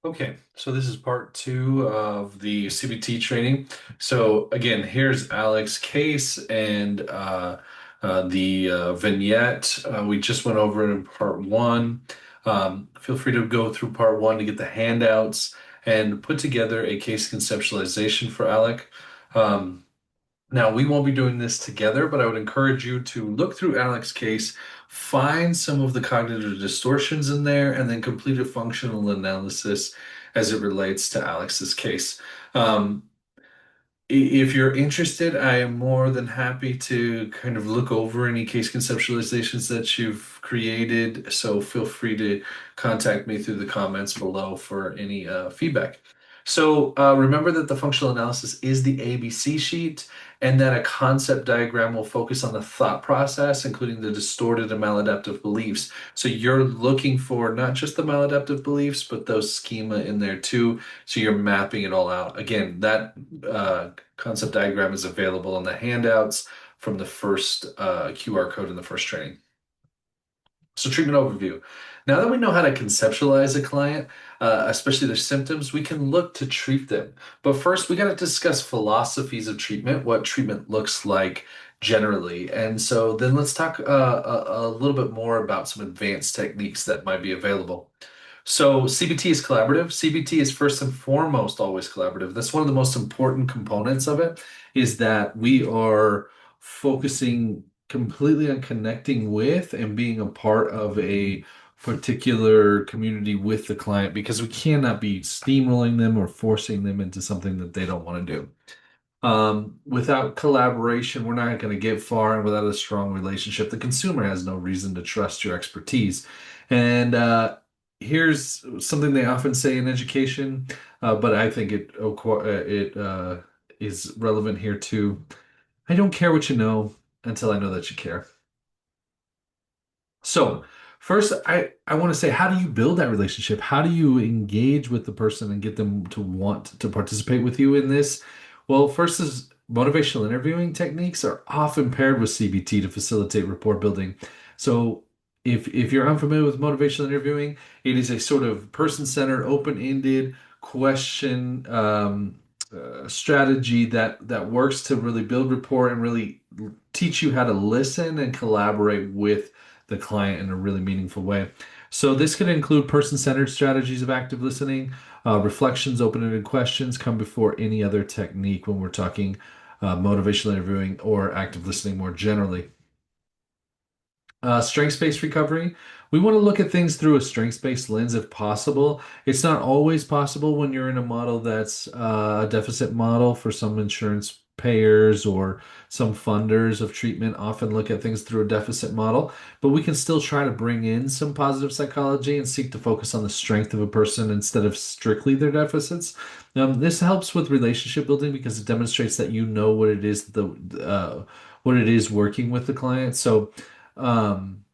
Okay, so this is part two of the CBT training. So again, here's Alex's case and the vignette. We just went over it in part one. Feel free to go through part one to get the handouts and put together a case conceptualization for Alec. Um, Now, we won't be doing this together, but I would encourage you to look through Alex's case, find some of the cognitive distortions in there, and then complete a functional analysis as it relates to Alex's case. Um, if you're interested, I am more than happy to kind of look over any case conceptualizations that you've created. So feel free to contact me through the comments below for any feedback. So remember that the functional analysis is the ABC sheet, and that a concept diagram will focus on the thought process, including the distorted and maladaptive beliefs. So you're looking for not just the maladaptive beliefs, but those schema in there too. So you're mapping it all out. Again, that concept diagram is available in the handouts from the first QR code in the first training. So, treatment overview. Now that we know how to conceptualize a client, especially their symptoms, we can look to treat them. But first, we got to discuss philosophies of treatment, what treatment looks like generally. And so then let's talk a little bit more about some advanced techniques that might be available. So CBT is collaborative. CBT is first and foremost always collaborative. That's one of the most important components of it, is that we are focusing completely on connecting with and being a part of a particular community with the client, because we cannot be steamrolling them or forcing them into something that they don't want to do. Without collaboration, we're not going to get far, and without a strong relationship, the consumer has no reason to trust your expertise. And here's something they often say in education, but I think it is relevant here too. I don't care what you know until I know that you care. So, first, I want to say, how do you build that relationship? How do you engage with the person and get them to want to participate with you in this? Well, first is motivational interviewing techniques are often paired with CBT to facilitate rapport building. So, if you're unfamiliar with motivational interviewing, it is a sort of person-centered, open-ended question strategy that works to really build rapport and really teach you how to listen and collaborate with the client in a really meaningful way. So this could include person-centered strategies of active listening. Reflections, open-ended questions come before any other technique when we're talking motivational interviewing or active listening more generally. Strengths-based recovery. We want to look at things through a strengths-based lens if possible. It's not always possible when you're in a model that's a deficit model. For some insurance payers or some funders of treatment often look at things through a deficit model, but we can still try to bring in some positive psychology and seek to focus on the strength of a person instead of strictly their deficits. This helps with relationship building because it demonstrates that you know what it is working with the client. So um,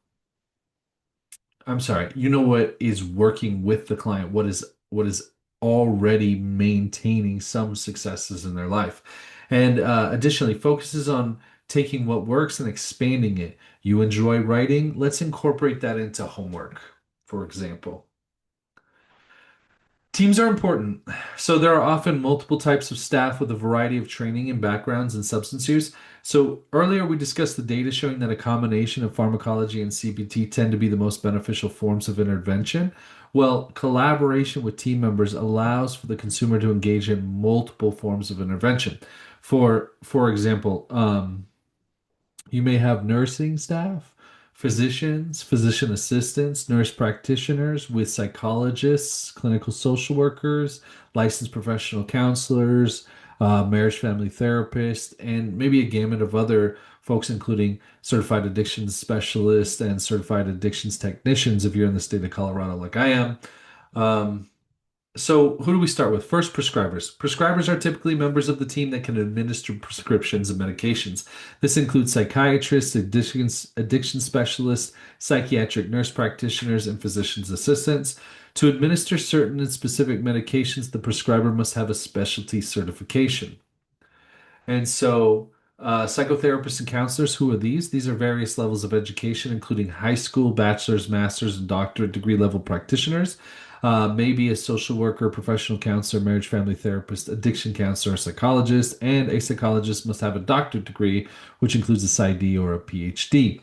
I'm sorry, you know what is working with the client, what is already maintaining some successes in their life. And additionally, focuses on taking what works and expanding it. You enjoy writing, let's incorporate that into homework, for example. Teams are important. So there are often multiple types of staff with a variety of training and backgrounds in substance use. So earlier we discussed the data showing that a combination of pharmacology and CBT tend to be the most beneficial forms of intervention. Well, collaboration with team members allows for the consumer to engage in multiple forms of intervention. For example, you may have nursing staff, physicians, physician assistants, nurse practitioners with psychologists, clinical social workers, licensed professional counselors, marriage family therapists, and maybe a gamut of other folks, including certified addictions specialists and certified addictions technicians if you're in the state of Colorado, like I am. Um, so, who do we start with? First, prescribers. Prescribers are typically members of the team that can administer prescriptions and medications. This includes psychiatrists, addiction specialists, psychiatric nurse practitioners, and physician's assistants. To administer certain and specific medications, the prescriber must have a specialty certification. And so, psychotherapists and counselors, who are these? These are various levels of education, including high school, bachelor's, master's, and doctorate degree level practitioners. maybe a social worker, professional counselor, marriage family therapist, addiction counselor, psychologist, and a psychologist must have a doctorate degree, which includes a PsyD or a PhD.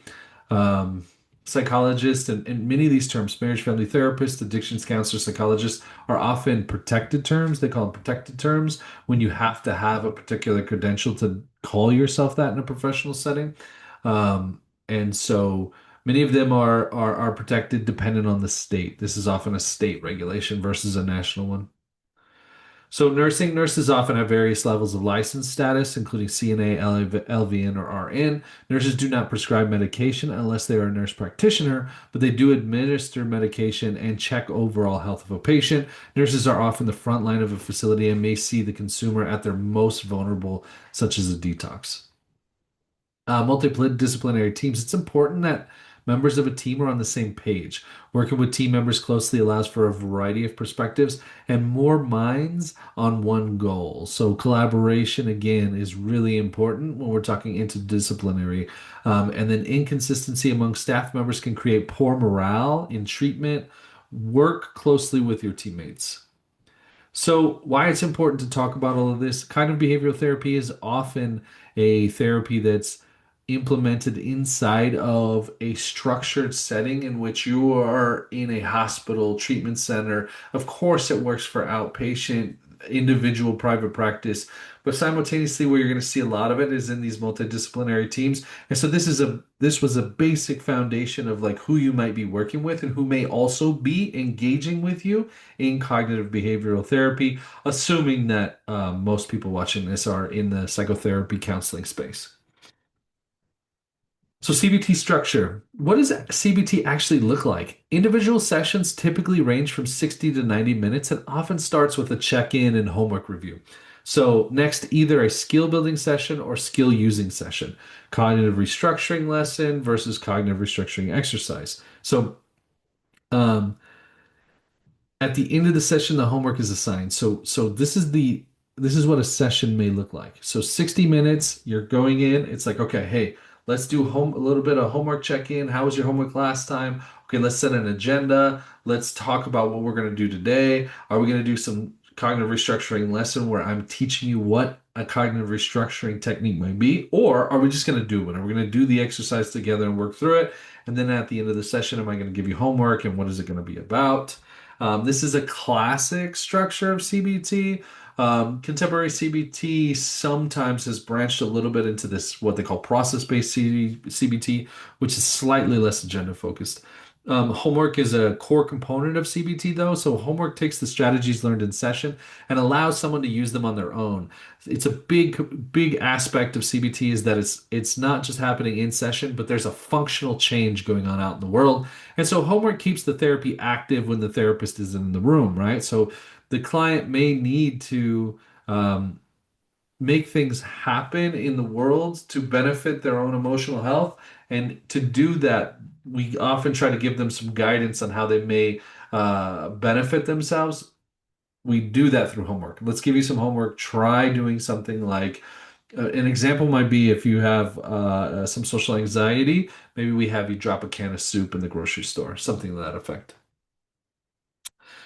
Um, Psychologist and many of these terms, marriage family therapist, addictions counselor, psychologist, are often protected terms. They call them protected terms when you have to have a particular credential to call yourself that in a professional setting. And so many of them are protected dependent on the state. This is often a state regulation versus a national one. So nurses often have various levels of license status, including CNA, LVN, or RN. Nurses do not prescribe medication unless they are a nurse practitioner, but they do administer medication and check overall health of a patient. Nurses are often the front line of a facility and may see the consumer at their most vulnerable, such as a detox. Multidisciplinary teams, it's important that members of a team are on the same page. Working with team members closely allows for a variety of perspectives and more minds on one goal. So, collaboration, again, is really important when we're talking interdisciplinary. And then, inconsistency among staff members can create poor morale in treatment. Work closely with your teammates. So, why it's important to talk about all of this? Cognitive behavioral therapy is often a therapy that's implemented inside of a structured setting in which you are in a hospital treatment center. Of course, it works for outpatient, individual private practice, but simultaneously, where you're going to see a lot of it is in these multidisciplinary teams. And so this was a basic foundation of like who you might be working with and who may also be engaging with you in cognitive behavioral therapy, assuming that most people watching this are in the psychotherapy counseling space. So, CBT structure. What does CBT actually look like? Individual sessions typically range from 60 to 90 minutes and often starts with a check-in and homework review. So, next, either a skill building session or skill using session. Cognitive restructuring lesson versus cognitive restructuring exercise. So, um, at the end of the session, the homework is assigned. So this is what a session may look like. So 60 minutes, you're going in. It's like, okay, hey, let's do a little bit of homework check-in. How was your homework last time? Okay, let's set an agenda. Let's talk about what we're going to do today. Are we going to do some cognitive restructuring lesson where I'm teaching you what a cognitive restructuring technique might be? Or are we just going to do it? Are we going to do the exercise together and work through it? And then at the end of the session, am I going to give you homework and what is it going to be about? This is a classic structure of CBT. Contemporary CBT sometimes has branched a little bit into this, what they call process-based CBT, which is slightly less agenda focused. Homework is a core component of CBT, though. So, homework takes the strategies learned in session and allows someone to use them on their own. It's a big aspect of CBT is that it's not just happening in session, but there's a functional change going on out in the world. And so, homework keeps the therapy active when the therapist is in the room, right? So, the client may need to um, make things happen in the world to benefit their own emotional health. And to do that, we often try to give them some guidance on how they may benefit themselves. We do that through homework. Let's give you some homework. Try doing something like an example might be if you have some social anxiety, maybe we have you drop a can of soup in the grocery store, something to that effect.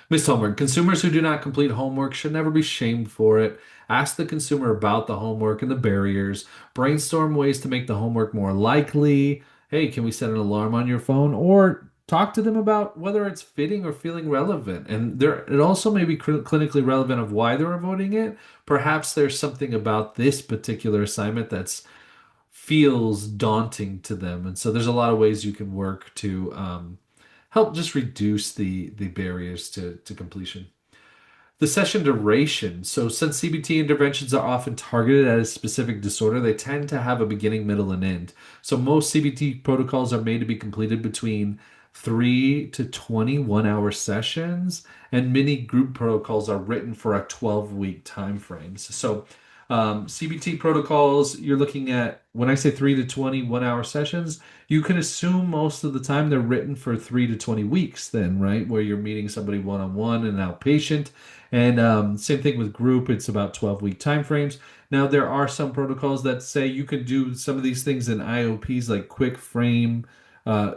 Missed homework. Consumers who do not complete homework should never be shamed for it. Ask the consumer about the homework and the barriers. Brainstorm ways to make the homework more likely. Hey, can we set an alarm on your phone? Or talk to them about whether it's fitting or feeling relevant. And there, it also may be clinically relevant of why they're avoiding it. Perhaps there's something about this particular assignment that's feels daunting to them. And so there's a lot of ways you can work to help just reduce the barriers to completion. The session duration. So, since CBT interventions are often targeted at a specific disorder, they tend to have a beginning, middle, and end. So, most CBT protocols are made to be completed between 3 to 21-hour sessions, and many group protocols are written for a 12-week time frame. So, CBT protocols, you're looking at when I say 3 to 21-hour sessions, you can assume most of the time they're written for 3 to 20 weeks, then, right? Where you're meeting somebody one on one and an outpatient. And same thing with group, it's about 12-week time frames. Now, there are some protocols that say you can do some of these things in IOPs like quick frame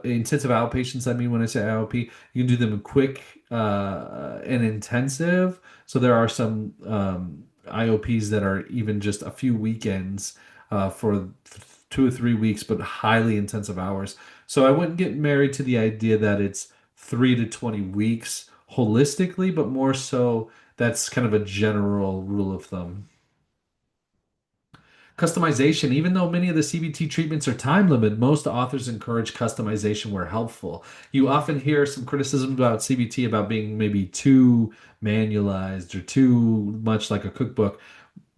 intensive outpatients, I mean, when I say IOP, you can do them in quick and intensive. So there are some IOPs that are even just a few weekends for 2 or 3 weeks, but highly intensive hours. So I wouldn't get married to the idea that it's 3 to 20 weeks holistically, but more so that's kind of a general rule of thumb. Customization, even though many of the CBT treatments are time limited, most authors encourage customization where helpful. You often hear some criticism about CBT about being maybe too manualized or too much like a cookbook.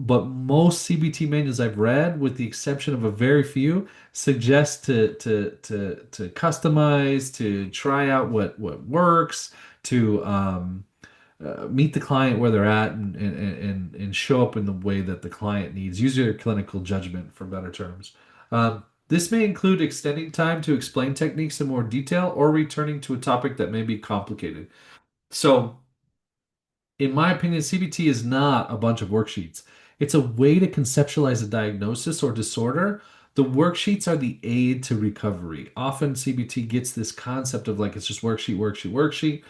But most CBT manuals I've read, with the exception of a very few, suggest to customize, to try out what works, to meet the client where they're at and show up in the way that the client needs. Use your clinical judgment for better terms. This may include extending time to explain techniques in more detail or returning to a topic that may be complicated. So, in my opinion, CBT is not a bunch of worksheets. It's a way to conceptualize a diagnosis or disorder. The worksheets are the aid to recovery. Often CBT gets this concept of like it's just worksheet, worksheet, worksheet,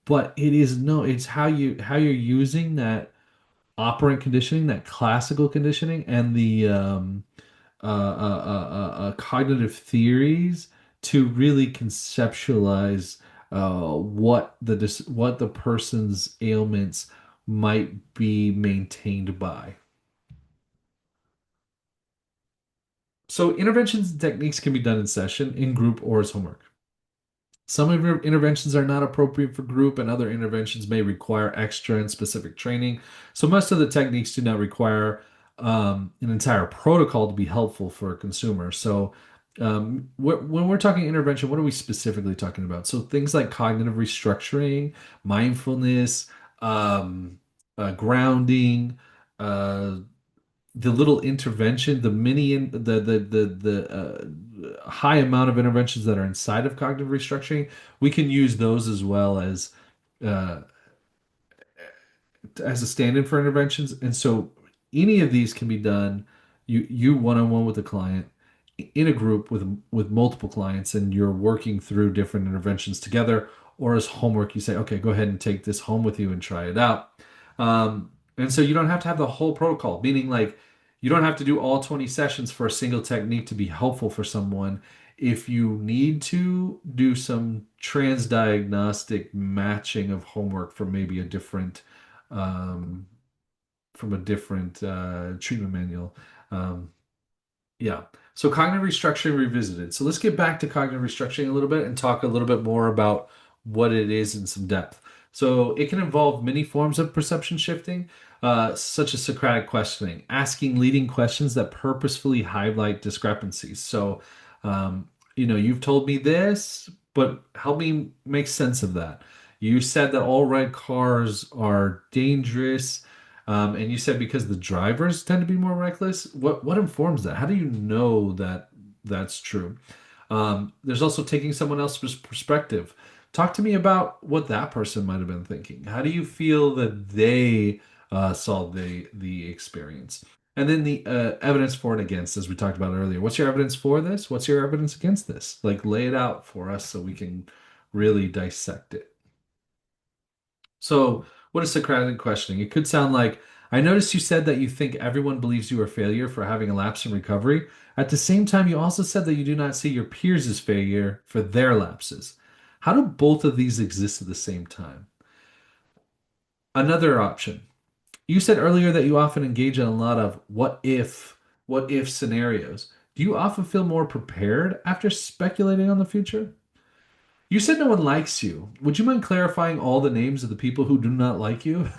but it is no, it's how you're using that operant conditioning, that classical conditioning, and the cognitive theories to really conceptualize what the person's ailments might be maintained by. So interventions and techniques can be done in session, in group, or as homework. Some of your interventions are not appropriate for group, and other interventions may require extra and specific training. So most of the techniques do not require an entire protocol to be helpful for a consumer. So when we're talking intervention, what are we specifically talking about? So things like cognitive restructuring, mindfulness, um, grounding, uh, the little intervention, the mini, the high amount of interventions that are inside of cognitive restructuring, we can use those as well uh, as a stand-in for interventions. And so any of these can be done you one-on-one with a client in a group with multiple clients, and you're working through different interventions together, or as homework you say, okay, go ahead and take this home with you and try it out. And so you don't have to have the whole protocol, meaning like you don't have to do all 20 sessions for a single technique to be helpful for someone. If you need to do some transdiagnostic matching of homework for maybe a different um, from a different treatment manual. Um, yeah. So cognitive restructuring revisited. So let's get back to cognitive restructuring a little bit and talk a little bit more about what it is in some depth. So it can involve many forms of perception shifting, such as Socratic questioning, asking leading questions that purposefully highlight discrepancies. So, you've told me this, but help me make sense of that. You said that all red cars are dangerous. And you said because the drivers tend to be more reckless. What informs that? How do you know that that's true? There's also taking someone else's perspective. Talk to me about what that person might have been thinking. How do you feel that they saw the experience? And then the evidence for and against, as we talked about earlier. What's your evidence for this? What's your evidence against this? Like lay it out for us so we can really dissect it. So, what is Socratic questioning? It could sound like, I noticed you said that you think everyone believes you are a failure for having a lapse in recovery. At the same time, you also said that you do not see your peers as failure for their lapses. How do both of these exist at the same time? Another option. You said earlier that you often engage in a lot of what if scenarios. Do you often feel more prepared after speculating on the future? You said no one likes you. Would you mind clarifying all the names of the people who do not like you?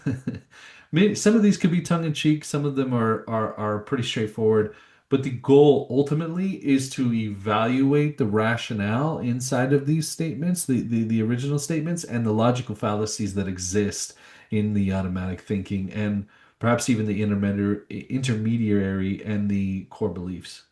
Maybe some of these could be tongue in cheek, some of them are pretty straightforward, but the goal ultimately is to evaluate the rationale inside of these statements, the original statements, and the logical fallacies that exist in the automatic thinking, and perhaps even the intermediary and the core beliefs.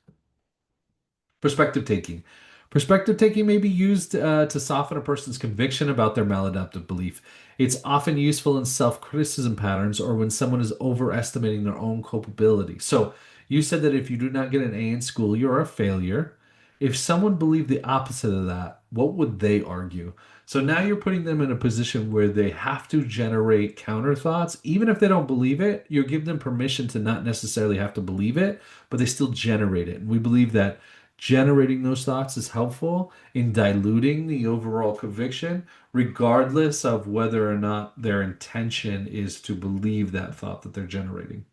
Perspective taking. Perspective taking may be used to soften a person's conviction about their maladaptive belief. It's often useful in self-criticism patterns or when someone is overestimating their own culpability. So, you said that if you do not get an A in school, you're a failure. If someone believed the opposite of that, what would they argue? So now you're putting them in a position where they have to generate counter thoughts. Even if they don't believe it, you give them permission to not necessarily have to believe it, but they still generate it. And we believe that generating those thoughts is helpful in diluting the overall conviction, regardless of whether or not their intention is to believe that thought that they're generating.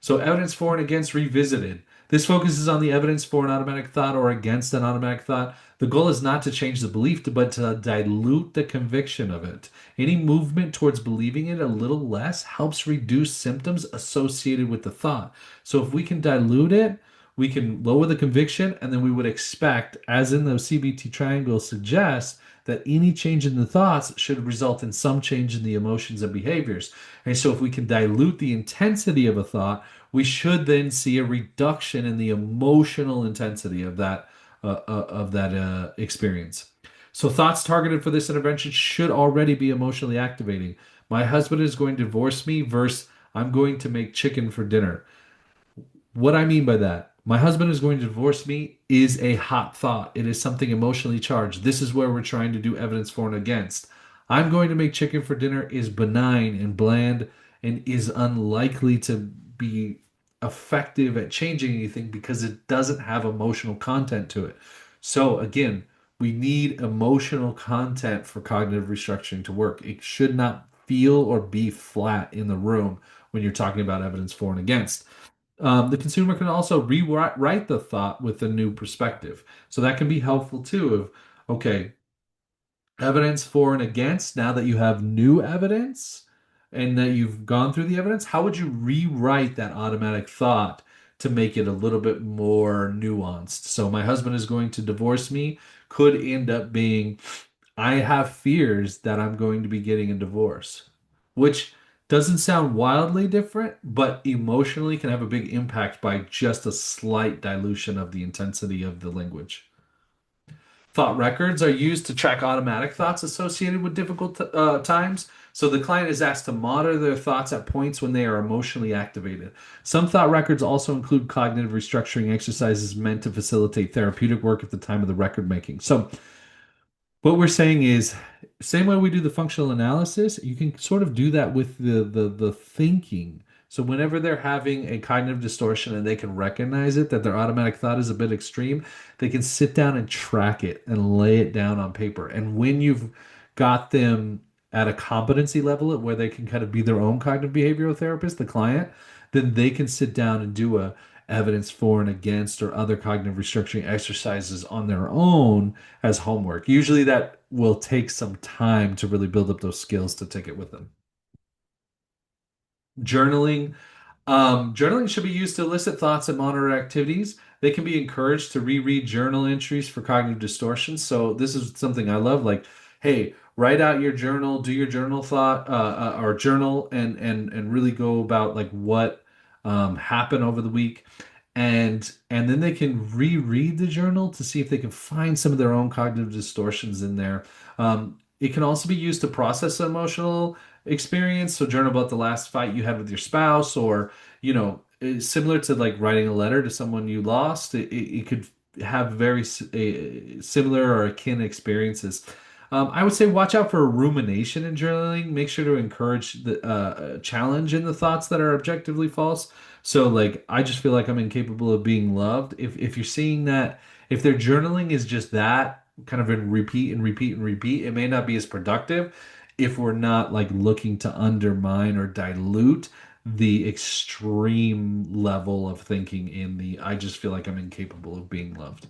So evidence for and against revisited. This focuses on the evidence for an automatic thought or against an automatic thought. The goal is not to change the belief, but to dilute the conviction of it. Any movement towards believing it a little less helps reduce symptoms associated with the thought. So if we can dilute it, we can lower the conviction, and then we would expect, as in the CBT triangle suggests, that any change in the thoughts should result in some change in the emotions and behaviors. And so if we can dilute the intensity of a thought, we should then see a reduction in the emotional intensity of that experience. So thoughts targeted for this intervention should already be emotionally activating. My husband is going to divorce me versus I'm going to make chicken for dinner. What I mean by that, my husband is going to divorce me is a hot thought. It is something emotionally charged. This is where we're trying to do evidence for and against. I'm going to make chicken for dinner is benign and bland and is unlikely to be effective at changing anything because it doesn't have emotional content to it. So again, we need emotional content for cognitive restructuring to work. It should not feel or be flat in the room when you're talking about evidence for and against. The consumer can also rewrite the thought with a new perspective. So that can be helpful too. Of okay, evidence for and against. Now that you have new evidence and that you've gone through the evidence, how would you rewrite that automatic thought to make it a little bit more nuanced? So my husband is going to divorce me could end up being I have fears that I'm going to be getting a divorce, which doesn't sound wildly different, but emotionally can have a big impact by just a slight dilution of the intensity of the language. Thought records are used to track automatic thoughts associated with difficult times. So the client is asked to monitor their thoughts at points when they are emotionally activated. Some thought records also include cognitive restructuring exercises meant to facilitate therapeutic work at the time of the record making. So what we're saying is, same way we do the functional analysis, you can sort of do that with the thinking. So whenever they're having a cognitive distortion and they can recognize it, that their automatic thought is a bit extreme, they can sit down and track it and lay it down on paper. And when you've got them at a competency level at where they can kind of be their own cognitive behavioral therapist, the client, then they can sit down and do a evidence for and against or other cognitive restructuring exercises on their own as homework. Usually that will take some time to really build up those skills to take it with them. Journaling. Journaling should be used to elicit thoughts and monitor activities. They can be encouraged to reread journal entries for cognitive distortions. So this is something I love. Like, hey, write out your journal, do your journal thought or journal, and really go about like what happened over the week, and then they can reread the journal to see if they can find some of their own cognitive distortions in there. It can also be used to process emotional experience. So journal about the last fight you had with your spouse, or similar to like writing a letter to someone you lost. It could have very similar or akin experiences. I would say watch out for rumination in journaling. Make sure to encourage the challenge in the thoughts that are objectively false. So like I just feel like I'm incapable of being loved. If you're seeing that, if their journaling is just that kind of in repeat and repeat and repeat, it may not be as productive if we're not like looking to undermine or dilute the extreme level of thinking in the I just feel like I'm incapable of being loved.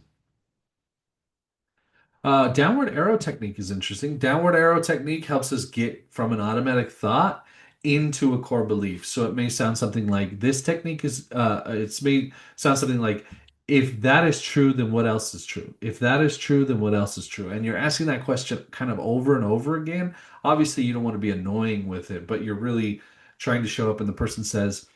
Downward arrow technique is interesting. Downward arrow technique helps us get from an automatic thought into a core belief. So it may sound something like this technique is, it's may sound something like, if that is true, then what else is true? If that is true, then what else is true? And you're asking that question kind of over and over again. Obviously, you don't want to be annoying with it, but you're really trying to show up, and the person says,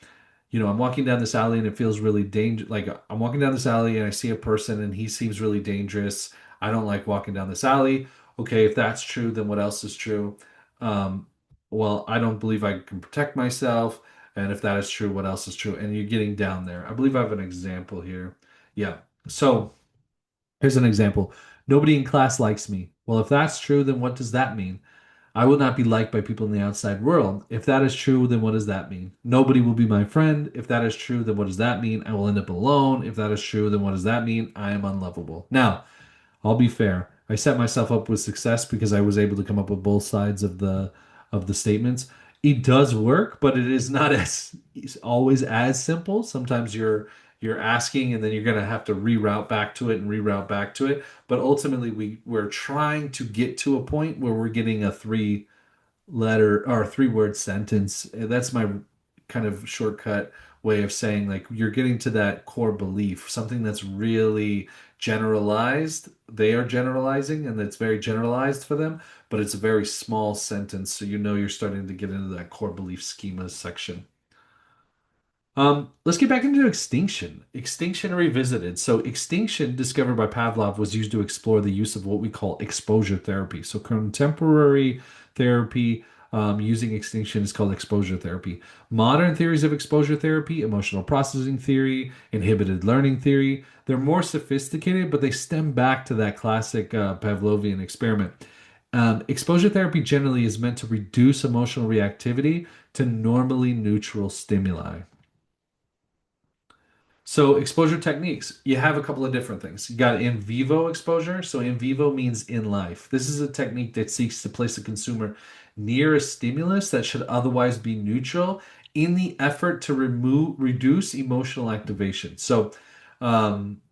I'm walking down this alley and it feels really dangerous. Like I'm walking down this alley and I see a person and he seems really dangerous. I don't like walking down this alley. Okay, if that's true, then what else is true? Um, well, I don't believe I can protect myself. And if that is true, what else is true? And you're getting down there. I believe I have an example here. Yeah. So. Here's an example. Nobody in class likes me. Well, if that's true, then what does that mean? I will not be liked by people in the outside world. If that is true, then what does that mean? Nobody will be my friend. If that is true, then what does that mean? I will end up alone. If that is true, then what does that mean? I am unlovable. Now, I'll be fair. I set myself up with success because I was able to come up with both sides of the statements. It does work, but it is not as it's always as simple. Sometimes you're asking and then you're going to have to reroute back to it and reroute back to it. But ultimately we're trying to get to a point where we're getting a three letter or three word sentence. That's my kind of shortcut way of saying like you're getting to that core belief, something that's really generalized. They are generalizing and it's very generalized for them, but it's a very small sentence. So you know you're starting to get into that core belief schema section. Let's get back into extinction. Extinction revisited. So, extinction discovered by Pavlov was used to explore the use of what we call exposure therapy. So, contemporary therapy using extinction is called exposure therapy. Modern theories of exposure therapy, emotional processing theory, inhibited learning theory, they're more sophisticated, but they stem back to that classic Pavlovian experiment. Exposure therapy generally is meant to reduce emotional reactivity to normally neutral stimuli. So exposure techniques, you have a couple of different things. You got in vivo exposure. So in vivo means in life. This is a technique that seeks to place a consumer near a stimulus that should otherwise be neutral in the effort to reduce emotional activation. So um,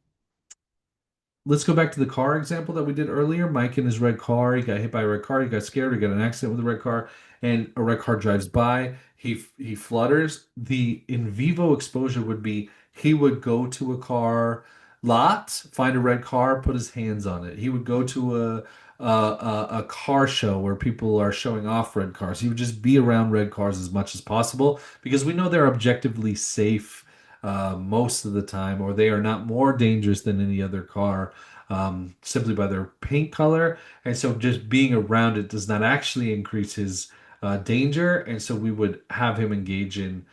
let's go back to the car example that we did earlier. Mike in his red car, he got hit by a red car, he got scared, he got an accident with a red car, and a red car drives by. He flutters. The in vivo exposure would be he would go to a car lot, find a red car, put his hands on it. He would go to a car show where people are showing off red cars. He would just be around red cars as much as possible because we know they're objectively safe most of the time, or they are not more dangerous than any other car simply by their paint color. And so just being around it does not actually increase his danger. And so we would have him engage in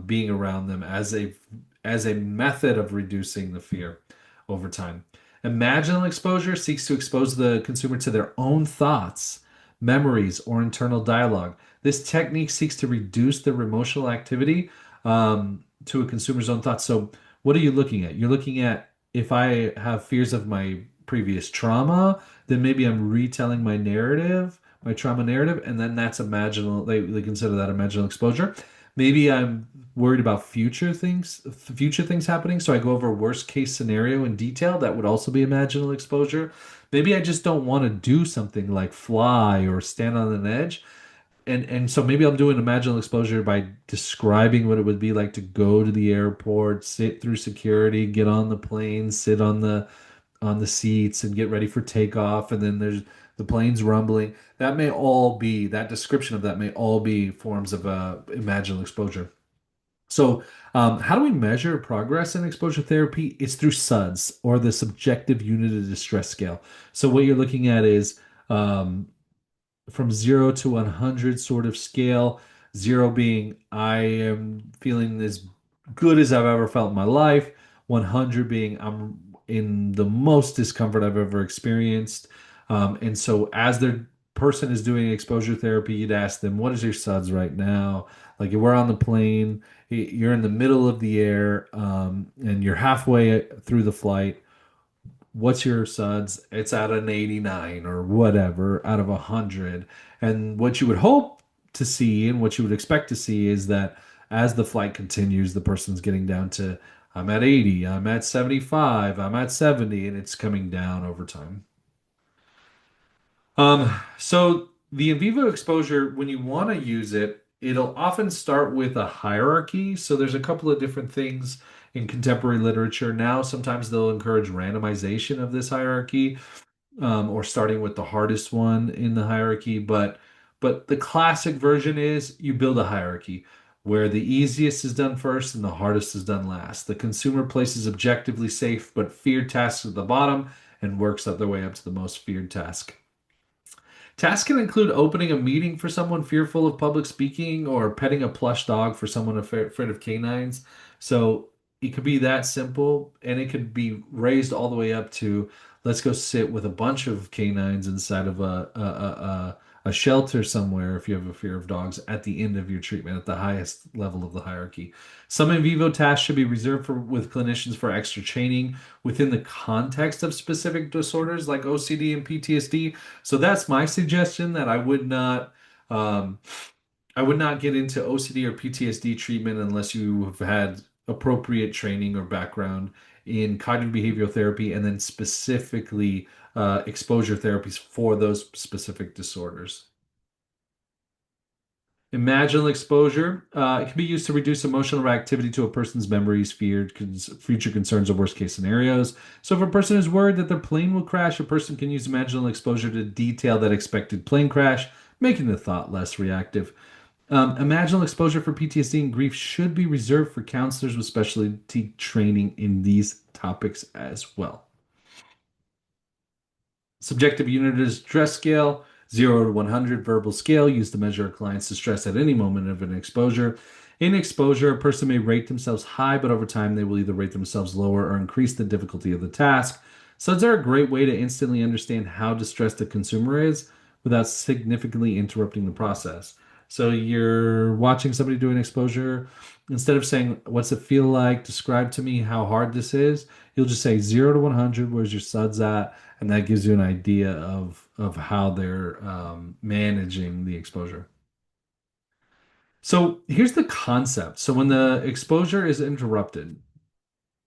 being around them as a method of reducing the fear over time. Imaginal exposure seeks to expose the consumer to their own thoughts, memories, or internal dialogue. This technique seeks to reduce their emotional activity to a consumer's own thoughts. So, what are you looking at? You're looking at if I have fears of my previous trauma, then maybe I'm retelling my narrative, my trauma narrative, and then that's imaginal. They consider that imaginal exposure. Maybe I'm worried about future things happening, so I go over worst case scenario in detail. That would also be imaginal exposure. Maybe I just don't want to do something like fly or stand on an edge and so maybe I'm doing imaginal exposure by describing what it would be like to go to the airport, sit through security, get on the plane, sit on the seats and get ready for takeoff, and then there's the plane's rumbling. That description of that may all be forms of imaginal exposure. So, how do we measure progress in exposure therapy? It's through SUDS or the subjective unit of distress scale. So, what you're looking at is from 0 to 100 sort of scale. Zero being I am feeling as good as I've ever felt in my life. 100 being I'm in the most discomfort I've ever experienced. And so as the person is doing exposure therapy, you'd ask them, what is your SUDS right now? Like if we're on the plane, you're in the middle of the air, and you're halfway through the flight. What's your suds? It's at an 89 or whatever out of 100. And what you would hope to see and what you would expect to see is that as the flight continues, the person's getting down to, I'm at 80, I'm at 75, I'm at 70, and it's coming down over time. So the in vivo exposure, when you want to use it, it'll often start with a hierarchy. So there's a couple of different things in contemporary literature. Now, sometimes they'll encourage randomization of this hierarchy, or starting with the hardest one in the hierarchy. But the classic version is you build a hierarchy where the easiest is done first and the hardest is done last. The consumer places objectively safe but feared tasks at the bottom and works up their way up to the most feared task. Tasks can include opening a meeting for someone fearful of public speaking or petting a plush dog for someone afraid of canines. So it could be that simple, and it could be raised all the way up to let's go sit with a bunch of canines inside of a shelter somewhere if you have a fear of dogs at the end of your treatment at the highest level of the hierarchy. Some in vivo tasks should be reserved for with clinicians for extra training within the context of specific disorders like OCD and PTSD. So that's my suggestion that um, I would not get into OCD or PTSD treatment unless you have had appropriate training or background in cognitive behavioral therapy and then specifically exposure therapies for those specific disorders. Imaginal exposure. It can be used to reduce emotional reactivity to a person's memories, feared, future concerns, or worst case scenarios. So, if a person is worried that their plane will crash, a person can use imaginal exposure to detail that expected plane crash, making the thought less reactive. Imaginal exposure for PTSD and grief should be reserved for counselors with specialty training in these topics as well. Subjective unit is stress scale, 0 to 100 verbal scale used to measure a client's distress at any moment of an exposure. In exposure, a person may rate themselves high, but over time they will either rate themselves lower or increase the difficulty of the task. Suds are a great way to instantly understand how distressed a consumer is without significantly interrupting the process. So you're watching somebody do an exposure, instead of saying, "What's it feel like? Describe to me how hard this is." You'll just say 0 to 100, where's your suds at? And that gives you an idea of how they're managing the exposure. So here's the concept. So when the exposure is interrupted,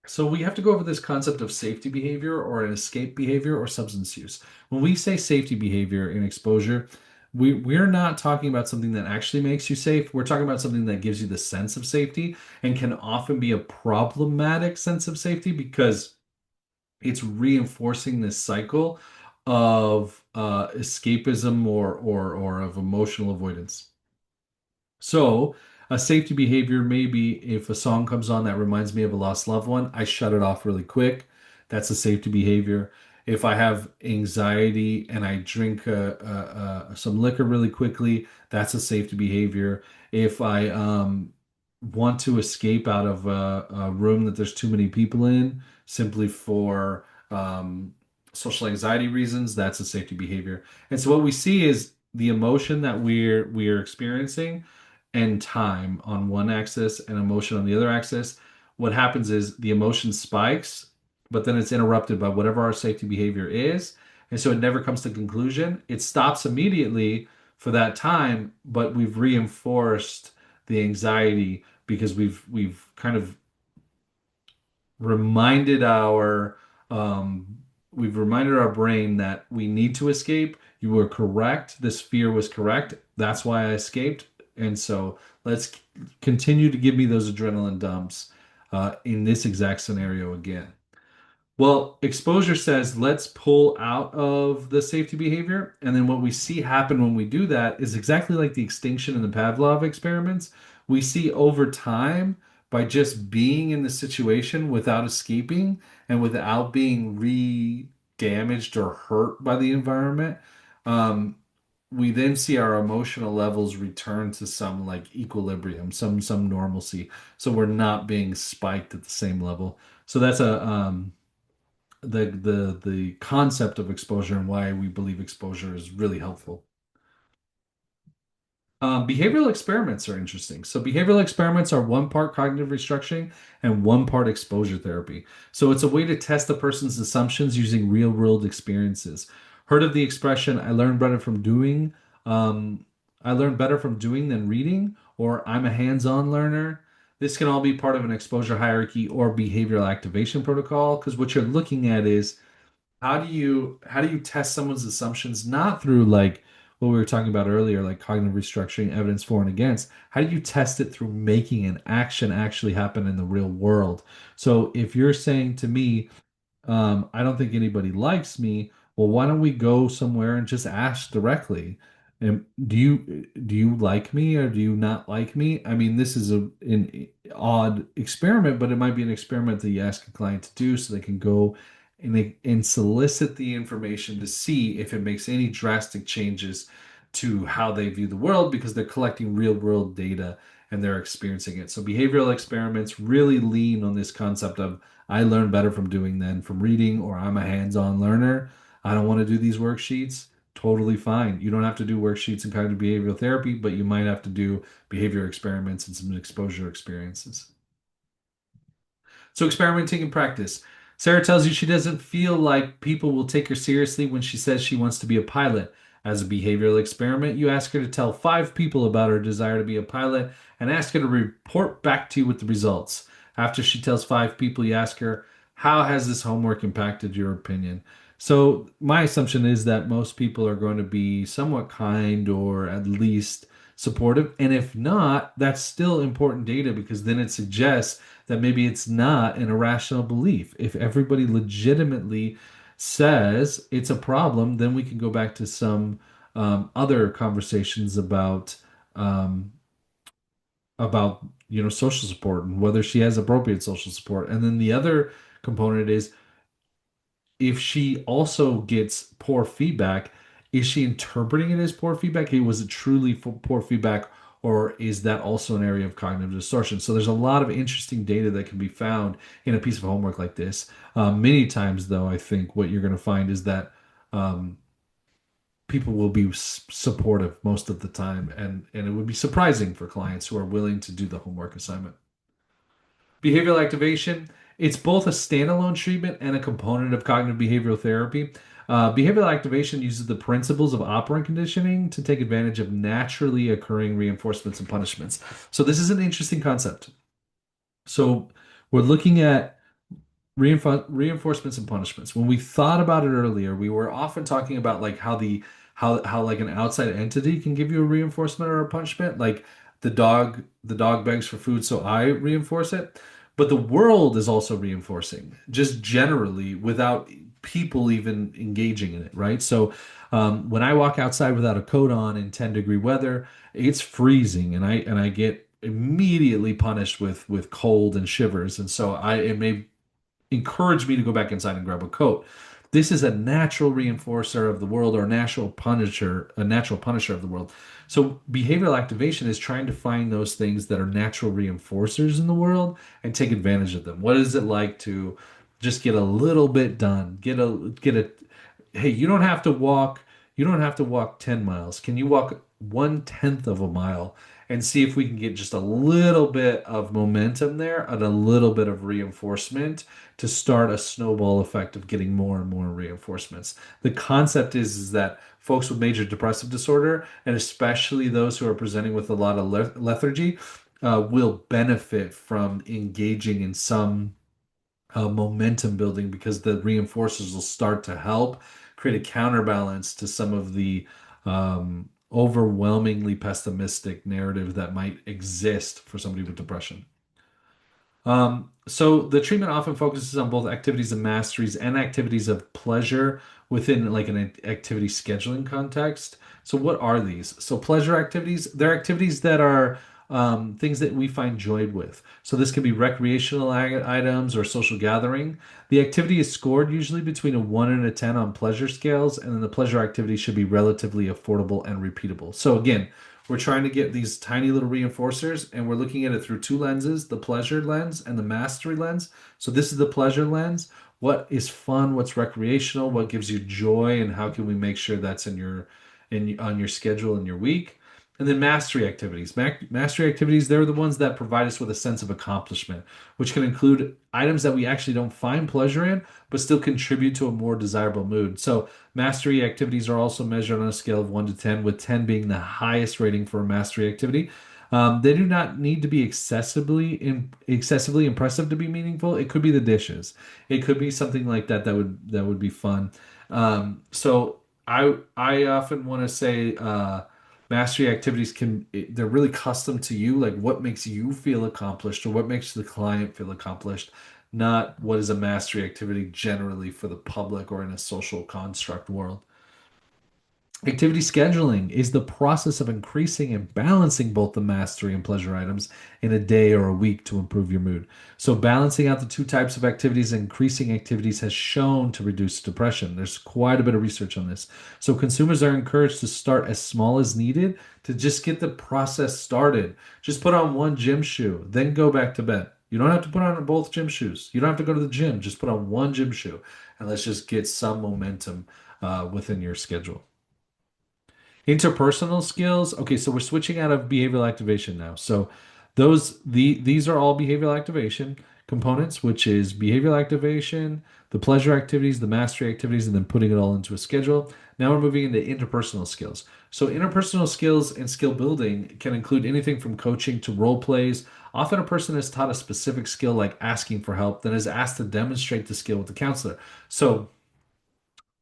so we have to go over this concept of safety behavior or an escape behavior or substance use. When we say safety behavior in exposure, we're not talking about something that actually makes you safe. We're talking about something that gives you the sense of safety and can often be a problematic sense of safety because it's reinforcing this cycle of escapism or of emotional avoidance. So, a safety behavior may be if a song comes on that reminds me of a lost loved one, I shut it off really quick. That's a safety behavior. If I have anxiety and I drink some liquor really quickly, that's a safety behavior. If I want to escape out of a room that there's too many people in, simply for social anxiety reasons, that's a safety behavior. And so, what we see is the emotion that we're experiencing and time on one axis and emotion on the other axis. What happens is the emotion spikes, but then it's interrupted by whatever our safety behavior is. And so it never comes to conclusion. It stops immediately for that time, but we've reinforced the anxiety because we've kind of reminded our um, we've reminded our brain that we need to escape. You were correct. This fear was correct. That's why I escaped. And so let's continue to give me those adrenaline dumps in this exact scenario again. Well, exposure says let's pull out of the safety behavior. And then what we see happen when we do that is exactly like the extinction in the Pavlov experiments. We see over time, by just being in the situation without escaping and without being re-damaged or hurt by the environment, um, we then see our emotional levels return to some like equilibrium, some normalcy. So we're not being spiked at the same level. So that's a the concept of exposure and why we believe exposure is really helpful. Behavioral experiments are interesting. So, behavioral experiments are one part cognitive restructuring and one part exposure therapy. So, it's a way to test a person's assumptions using real world experiences. Heard of the expression, I learn better from doing, um, I learn better from doing than reading, or I'm a hands on learner. This can all be part of an exposure hierarchy or behavioral activation protocol because what you're looking at is how do you test someone's assumptions not through like what we were talking about earlier, like cognitive restructuring, evidence for and against. How do you test it through making an action actually happen in the real world? So if you're saying to me, I don't think anybody likes me. Well, why don't we go somewhere and just ask directly? And do you like me or do you not like me? I mean, this is an odd experiment, but it might be an experiment that you ask a client to do so they can go and solicit the information to see if it makes any drastic changes to how they view the world because they're collecting real world data and they're experiencing it. So behavioral experiments really lean on this concept of I learn better from doing than from reading, or I'm a hands-on learner. I don't want to do these worksheets. Totally fine. You don't have to do worksheets in cognitive behavioral therapy, but you might have to do behavior experiments and some exposure experiences. So experimenting in practice. Sarah tells you she doesn't feel like people will take her seriously when she says she wants to be a pilot. As a behavioral experiment, you ask her to tell 5 people about her desire to be a pilot and ask her to report back to you with the results. After she tells 5 people, you ask her, how has this homework impacted your opinion? So my assumption is that most people are going to be somewhat kind or at least supportive. And if not, that's still important data because then it suggests that maybe it's not an irrational belief. If everybody legitimately says it's a problem, then we can go back to some other conversations um, about social support and whether she has appropriate social support. And then the other component is if she also gets poor feedback, is she interpreting it as poor feedback? Hey, was it truly poor feedback, or is that also an area of cognitive distortion? So there's a lot of interesting data that can be found in a piece of homework like this. Many times, though, I think what you're going to find is that um, people will be supportive most of the time, and it would be surprising for clients who are willing to do the homework assignment. Behavioral activation, it's both a standalone treatment and a component of cognitive behavioral therapy. Behavioral activation uses the principles of operant conditioning to take advantage of naturally occurring reinforcements and punishments. So, this is an interesting concept. So, we're looking at reinforcements and punishments. When we thought about it earlier, we were often talking about like how like an outside entity can give you a reinforcement or a punishment. Like the dog begs for food, so I reinforce it. But the world is also reinforcing, just generally without people even engaging in it, right? So when I walk outside without a coat on in 10-degree weather, it's freezing, and I get immediately punished with cold and shivers. And so it may encourage me to go back inside and grab a coat. This is a natural reinforcer of the world or a natural punisher of the world. So behavioral activation is trying to find those things that are natural reinforcers in the world and take advantage of them. What is it like to just get a little bit done? Get a hey, you don't have to walk 10 miles. Can you walk 1/10 of a mile and see if we can get just a little bit of momentum there and a little bit of reinforcement to start a snowball effect of getting more and more reinforcements. The concept is that folks with major depressive disorder, and especially those who are presenting with a lot of lethargy, will benefit from engaging in some momentum building because the reinforcers will start to help create a counterbalance to some of the overwhelmingly pessimistic narrative that might exist for somebody with depression. So the treatment often focuses on both activities of masteries and activities of pleasure within like an activity scheduling context. So what are these? So pleasure activities, they're activities that are things that we find joy with. So this can be recreational items or social gathering. The activity is scored usually between a 1 and a 10 on pleasure scales, and then the pleasure activity should be relatively affordable and repeatable. So again, we're trying to get these tiny little reinforcers, and we're looking at it through two lenses, the pleasure lens and the mastery lens. So this is the pleasure lens. What is fun? What's recreational? What gives you joy? And how can we make sure that's in on your schedule in your week? And then mastery activities. Mastery activities, they're the ones that provide us with a sense of accomplishment, which can include items that we actually don't find pleasure in, but still contribute to a more desirable mood. So mastery activities are also measured on a scale of 1 to 10, with 10 being the highest rating for a mastery activity. They do not need to be excessively impressive to be meaningful. It could be the dishes. It could be something like that that would be fun. So I often want to say mastery activities they're really custom to you, like what makes you feel accomplished or what makes the client feel accomplished, not what is a mastery activity generally for the public or in a social construct world. Activity scheduling is the process of increasing and balancing both the mastery and pleasure items in a day or a week to improve your mood. So, balancing out the two types of activities and increasing activities has shown to reduce depression. There's quite a bit of research on this. So, consumers are encouraged to start as small as needed to just get the process started. Just put on one gym shoe, then go back to bed. You don't have to put on both gym shoes. You don't have to go to the gym. Just put on one gym shoe and let's just get some momentum within your schedule. Interpersonal skills. Okay, so we're switching out of behavioral activation now. So these are all behavioral activation components, which is behavioral activation, the pleasure activities, the mastery activities, and then putting it all into a schedule. Now we're moving into interpersonal skills. So interpersonal skills and skill building can include anything from coaching to role plays. Often a person is taught a specific skill like asking for help, then is asked to demonstrate the skill with the counselor. So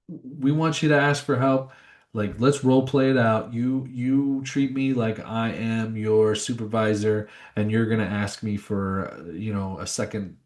we want you to ask for help. Like, let's role play it out. You treat me like I am your supervisor, and you're gonna ask me for, a second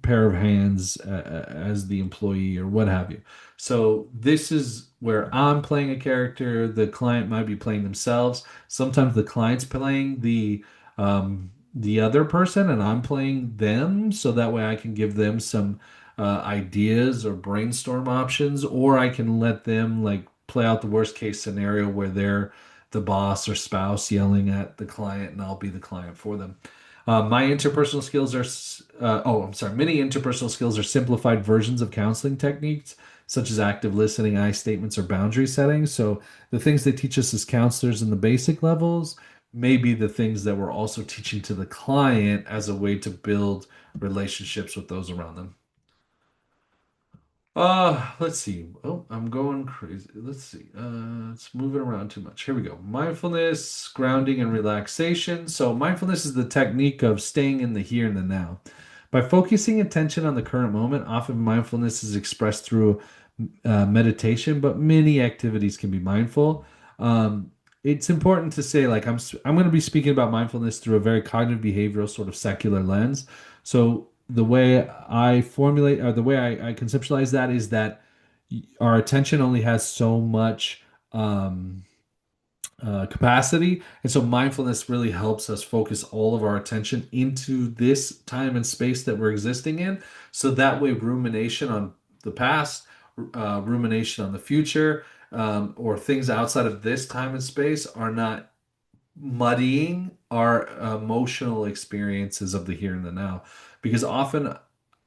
pair of hands as the employee or what have you. So this is where I'm playing a character. The client might be playing themselves. Sometimes the client's playing the other person, and I'm playing them, so that way I can give them some ideas or brainstorm options, or I can let them like play out the worst case scenario where they're the boss or spouse yelling at the client, and I'll be the client for them. My interpersonal skills are, I'm sorry, many interpersonal skills are simplified versions of counseling techniques, such as active listening, I statements, or boundary setting. So the things they teach us as counselors in the basic levels may be the things that we're also teaching to the client as a way to build relationships with those around them. Let's see. Oh, I'm going crazy. Let's see. It's moving around too much. Here we go. Mindfulness, grounding, and relaxation. So, mindfulness is the technique of staying in the here and the now. By focusing attention on the current moment, often mindfulness is expressed through meditation, but many activities can be mindful. It's important to say, like, I'm going to be speaking about mindfulness through a very cognitive behavioral sort of secular lens. So the way I formulate or the way I conceptualize that is that our attention only has so much um, capacity. And so mindfulness really helps us focus all of our attention into this time and space that we're existing in. So that way, rumination on the past, rumination on the future, or things outside of this time and space are not muddying our emotional experiences of the here and the now. Because often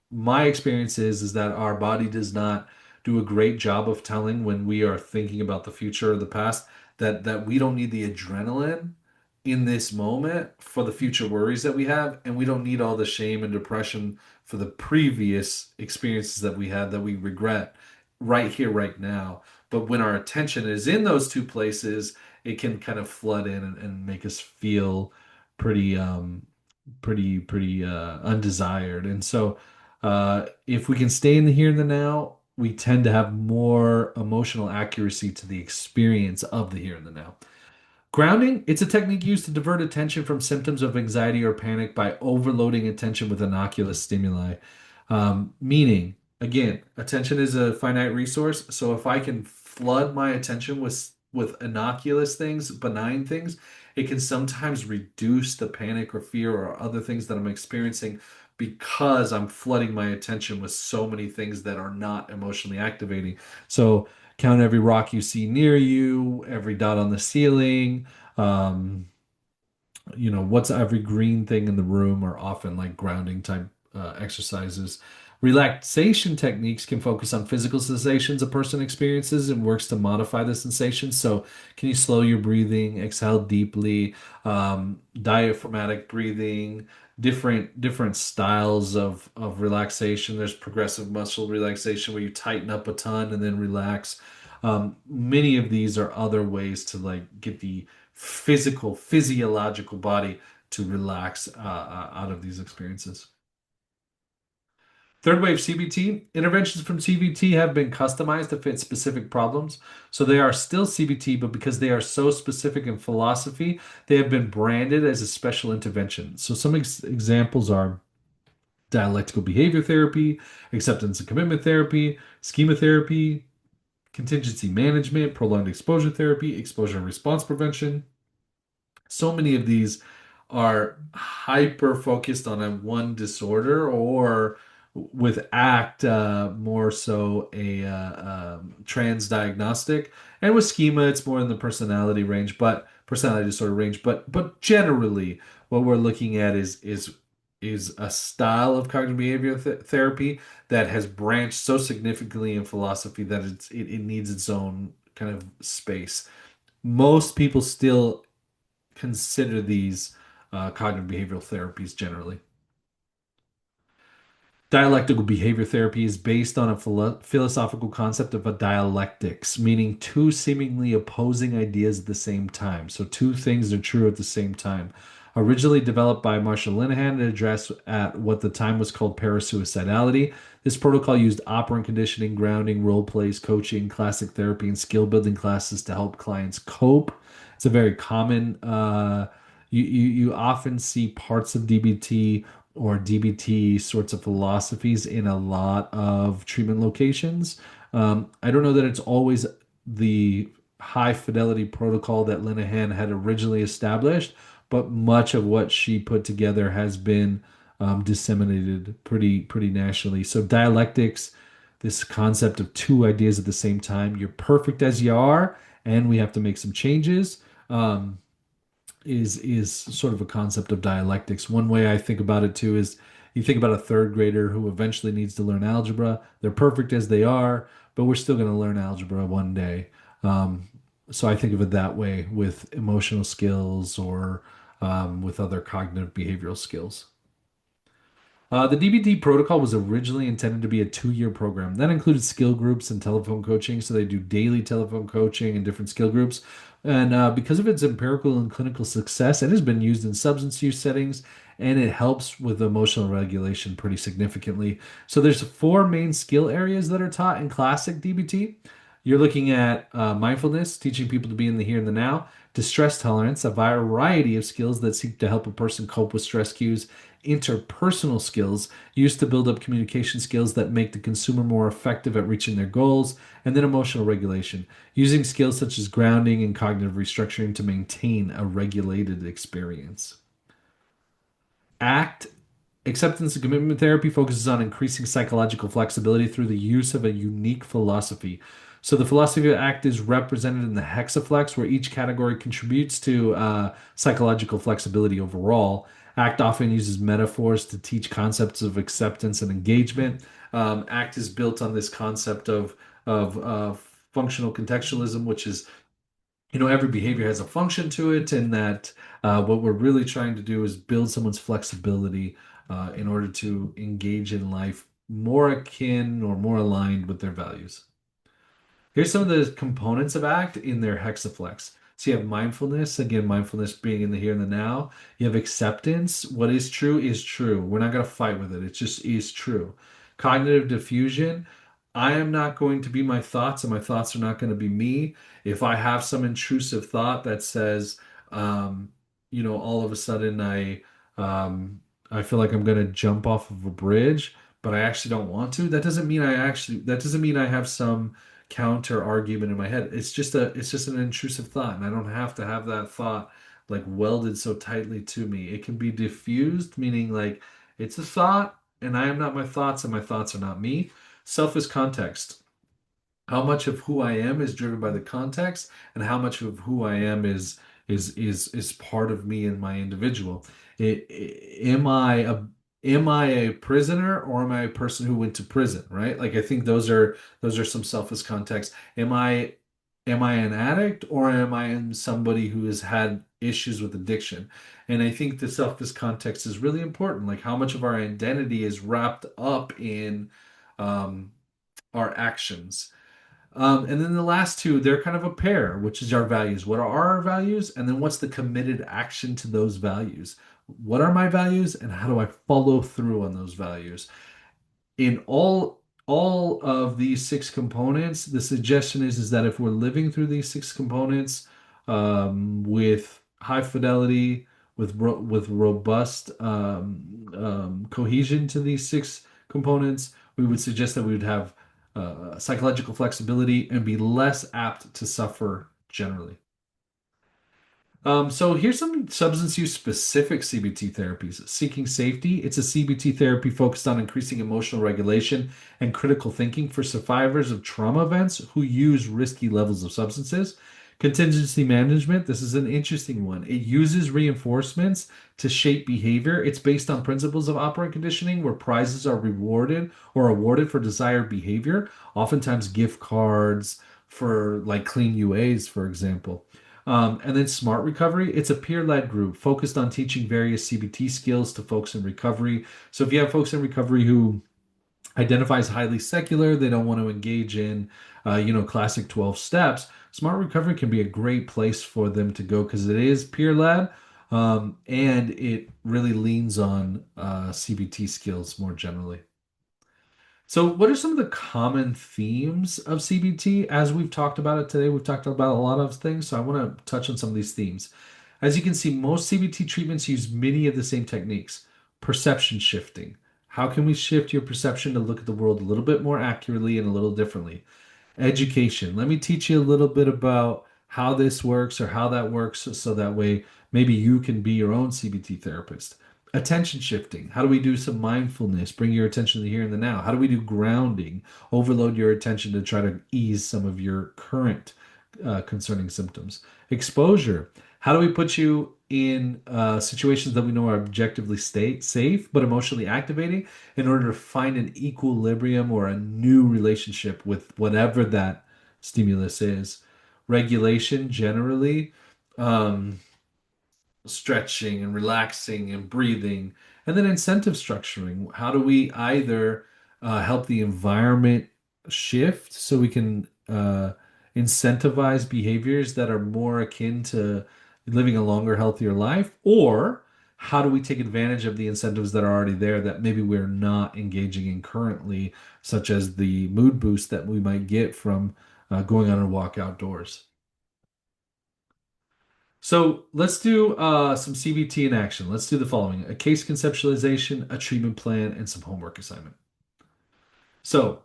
my experience is that our body does not do a great job of telling when we are thinking about the future or the past that we don't need the adrenaline in this moment for the future worries that we have, and we don't need all the shame and depression for the previous experiences that we had that we regret right here right now. But when our attention is in those two places, it can kind of flood in and make us feel pretty pretty undesired. And so if we can stay in the here and the now, we tend to have more emotional accuracy to the experience of the here and the now. Grounding, it's a technique used to divert attention from symptoms of anxiety or panic by overloading attention with innocuous stimuli. Meaning, again, attention is a finite resource. So if I can flood my attention with innocuous things, benign things, it can sometimes reduce the panic or fear or other things that I'm experiencing because I'm flooding my attention with so many things that are not emotionally activating. So count every rock you see near you, every dot on the ceiling. Um, what's every green thing in the room are often like grounding type exercises. Relaxation techniques can focus on physical sensations a person experiences and works to modify the sensations. So, can you slow your breathing, exhale deeply, diaphragmatic breathing, different styles of relaxation. There's progressive muscle relaxation where you tighten up a ton and then relax. Many of these are other ways to like get the physiological body to relax out of these experiences. Third wave CBT interventions from CBT have been customized to fit specific problems. So they are still CBT, but because they are so specific in philosophy, they have been branded as a special intervention. So some examples are dialectical behavior therapy, acceptance and commitment therapy, schema therapy, contingency management, prolonged exposure therapy, exposure and response prevention. So many of these are hyper focused on a one disorder, or with ACT, more so a trans diagnostic, and with schema it's more in the personality range, but personality disorder range. But generally, what we're looking at is a style of cognitive behavioral therapy that has branched so significantly in philosophy that it needs its own kind of space. Most people still consider these cognitive behavioral therapies generally. Dialectical behavior therapy is based on a philosophical concept of a dialectics, meaning two seemingly opposing ideas at the same time. So two things are true at the same time. Originally developed by Marshall Linehan to address at what the time was called parasuicidality, this protocol used operant conditioning, grounding, role plays, coaching, classic therapy, and skill building classes to help clients cope. It's a very common. You often see parts of DBT or DBT sorts of philosophies in a lot of treatment locations. I don't know that it's always the high fidelity protocol that Linehan had originally established, but much of what she put together has been disseminated pretty nationally. So dialectics, this concept of two ideas at the same time, you're perfect as you are, and we have to make some changes. Is sort of a concept of dialectics. One way I think about it too is you think about a third grader who eventually needs to learn algebra. They're perfect as they are, but we're still going to learn algebra one day. Um, so I think of it that way with emotional skills or with other cognitive behavioral skills. The DBT protocol was originally intended to be a 2-year program. That included skill groups and telephone coaching. So they do daily telephone coaching and different skill groups. And because of its empirical and clinical success, it has been used in substance use settings, and it helps with emotional regulation pretty significantly. So there's 4 main skill areas that are taught in classic DBT. You're looking at mindfulness, teaching people to be in the here and the now, distress tolerance, a variety of skills that seek to help a person cope with stress cues, interpersonal skills used to build up communication skills that make the consumer more effective at reaching their goals, and then emotional regulation, using skills such as grounding and cognitive restructuring to maintain a regulated experience. ACT, acceptance and commitment therapy, focuses on increasing psychological flexibility through the use of a unique philosophy. So the philosophy of ACT is represented in the hexaflex, where each category contributes to psychological flexibility overall. ACT often uses metaphors to teach concepts of acceptance and engagement. ACT is built on this concept of functional contextualism, which is, every behavior has a function to it, and that what we're really trying to do is build someone's flexibility in order to engage in life more akin or more aligned with their values. Here's some of the components of ACT in their hexaflex. So you have mindfulness, again, mindfulness being in the here and the now. You have acceptance. What is true is true. We're not going to fight with it. It just is true. Cognitive diffusion. I am not going to be my thoughts, and my thoughts are not going to be me. If I have some intrusive thought that says, all of a sudden I feel like I'm going to jump off of a bridge, but I actually don't want to. That doesn't mean I have some counter argument in my head. It's just an intrusive thought, and I don't have to have that thought like welded so tightly to me. It can be diffused, meaning like it's a thought, and I am not my thoughts, and my thoughts are not me. Self is context. How much of who I am is driven by the context, and how much of who I am is part of me and my individual. Am I a prisoner, or am I a person who went to prison, right? Like I think those are some selfish context. Am I an addict, or am I somebody who has had issues with addiction? And I think the selfish context is really important. Like how much of our identity is wrapped up in um, our actions. And then the last two, they're kind of a pair, which is our values. What are our values? And then what's the committed action to those values? What are my values, and how do I follow through on those values? In all of these 6 components, the suggestion is that if we're living through these 6 components with high fidelity, with robust cohesion to these 6 components, we would suggest that we would have psychological flexibility, and be less apt to suffer generally. So here's some substance use specific CBT therapies. Seeking safety. It's a CBT therapy focused on increasing emotional regulation and critical thinking for survivors of trauma events who use risky levels of substances. Contingency management. This is an interesting one. It uses reinforcements to shape behavior. It's based on principles of operant conditioning where prizes are rewarded or awarded for desired behavior, oftentimes gift cards for like clean UAs, for example. And then Smart Recovery, it's a peer-led group focused on teaching various CBT skills to folks in recovery. So if you have folks in recovery who identify as highly secular, they don't want to engage in, classic 12 steps, Smart Recovery can be a great place for them to go because it is peer-led, and it really leans on CBT skills more generally. So, what are some of the common themes of CBT? As we've talked about it today, we've talked about a lot of things, so I want to touch on some of these themes. As you can see, most CBT treatments use many of the same techniques. Perception shifting. How can we shift your perception to look at the world a little bit more accurately and a little differently? Education. Let me teach you a little bit about how this works or how that works so that way maybe you can be your own CBT therapist. Attention shifting. How do we do some mindfulness? Bring your attention to the here and the now. How do we do grounding? Overload your attention to try to ease some of your current concerning symptoms. Exposure. How do we put you in situations that we know are objectively safe but emotionally activating in order to find an equilibrium or a new relationship with whatever that stimulus is? Regulation generally. Um, Stretching and relaxing and breathing. And then incentive structuring. How do we either help the environment shift so we can incentivize behaviors that are more akin to living a longer, healthier life? Or how do we take advantage of the incentives that are already there that maybe we're not engaging in currently, such as the mood boost that we might get from going on a walk outdoors? So let's do some CBT in action. Let's do the following: a case conceptualization, a treatment plan, and some homework assignment. So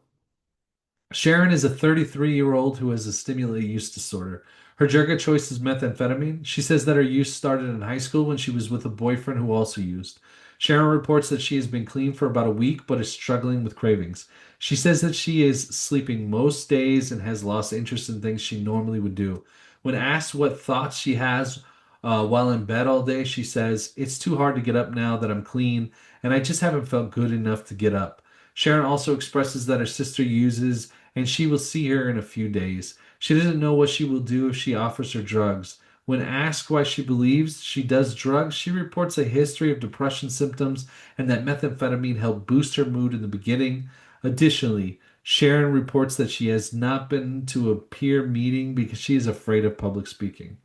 Sharon is a 33-year-old who has a stimulant use disorder. Her drug of choice is methamphetamine. She says that her use started in high school when she was with a boyfriend who also used. Sharon reports that she has been clean for about a week but is struggling with cravings. She says that she is sleeping most days and has lost interest in things she normally would do. When asked what thoughts she has while in bed all day, she says, "It's too hard to get up now that I'm clean, and I just haven't felt good enough to get up." Sharon also expresses that her sister uses and she will see her in a few days. She doesn't know what she will do if she offers her drugs. When asked why she believes she does drugs, she reports a history of depression symptoms and that methamphetamine helped boost her mood in the beginning. Additionally, Sharon reports that she has not been to a peer meeting because she is afraid of public speaking.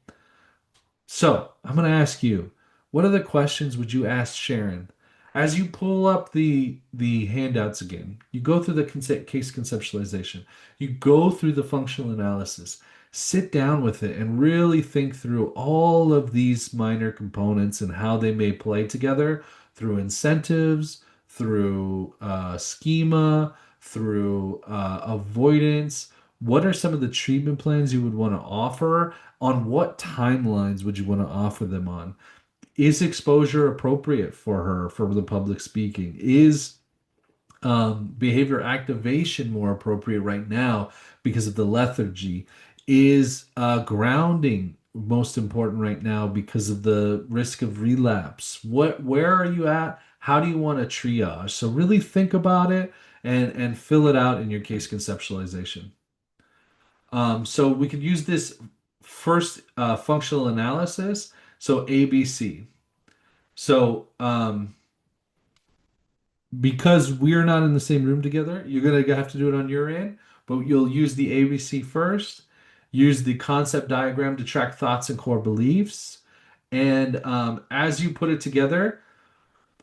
So, I'm going to ask you, what other questions would you ask Sharon? As you pull up the handouts again, you go through the case conceptualization, you go through the functional analysis, sit down with it and really think through all of these minor components and how they may play together through incentives, through schema, through avoidance. What are some of the treatment plans you would want to offer? On what timelines would you want to offer them on? Is exposure appropriate for her for the public speaking? Is behavior activation more appropriate right now because of the lethargy? Is grounding most important right now because of the risk of relapse? Where are you at? How do you want to triage? So really think about it and fill it out in your case conceptualization. So we could use this first functional analysis. So ABC. So, because we're not in the same room together, you're gonna have to do it on your end, but you'll use the ABC first, use the concept diagram to track thoughts and core beliefs, and as you put it together,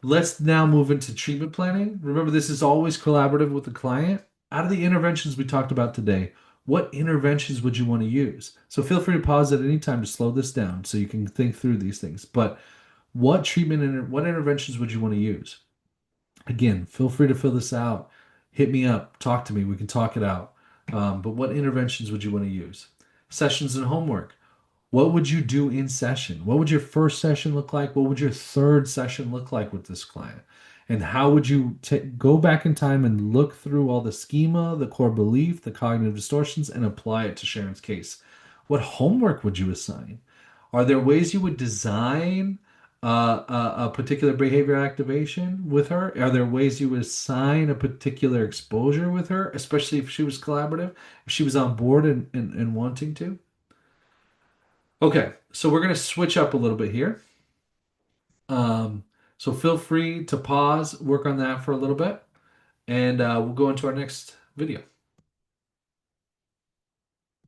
let's now move into treatment planning. Remember, this is always collaborative with the client. Out of the interventions we talked about today, what interventions would you want to use? So feel free to pause at any time to slow this down so you can think through these things. But what treatment and what interventions would you want to use? Again, feel free to fill this out. hit me up, talk to me. We can talk it out. But what interventions would you want to use? Sessions and homework. What would you do in session? What would your first session look like? What would your third session look like with this client? And how would you go back in time and look through all the schema, the core belief, the cognitive distortions, and apply it to Sharon's case? What homework would you assign? Are there ways you would design a particular behavior activation with her? Are there ways you would assign a particular exposure with her, especially if she was collaborative, if she was on board and wanting to? Okay, so we're going to switch up a little bit here. Um, so feel free to pause, work on that for a little bit, and we'll go into our next video.